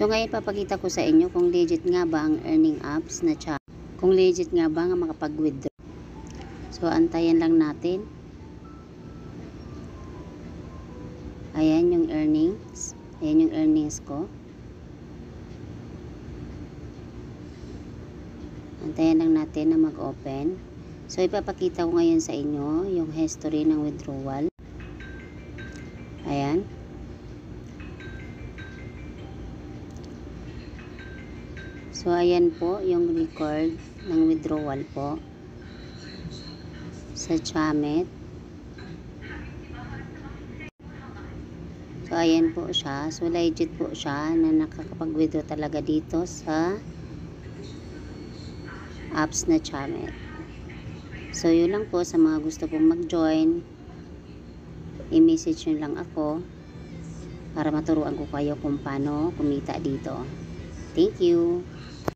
So ngayon papakita ko sa inyo kung legit nga ba ang earning apps na Chame. Kung legit nga ba nga makapag-withdraw. So antayin lang natin. Ayan yung earnings. Ayan yung earnings ko. Antayin lang natin na mag-open. So ipapakita ko ngayon sa inyo yung history ng withdrawal. Ayan. So ayan po yung record ng withdrawal po sa Chame. So ayan po siya. So legit po siya na nakakapag-withdraw talaga dito sa apps na Chame. So yun lang po, sa mga gusto pong mag-join, i-message nyo lang ako para maturuan ko kayo kung paano kumita dito. Thank you.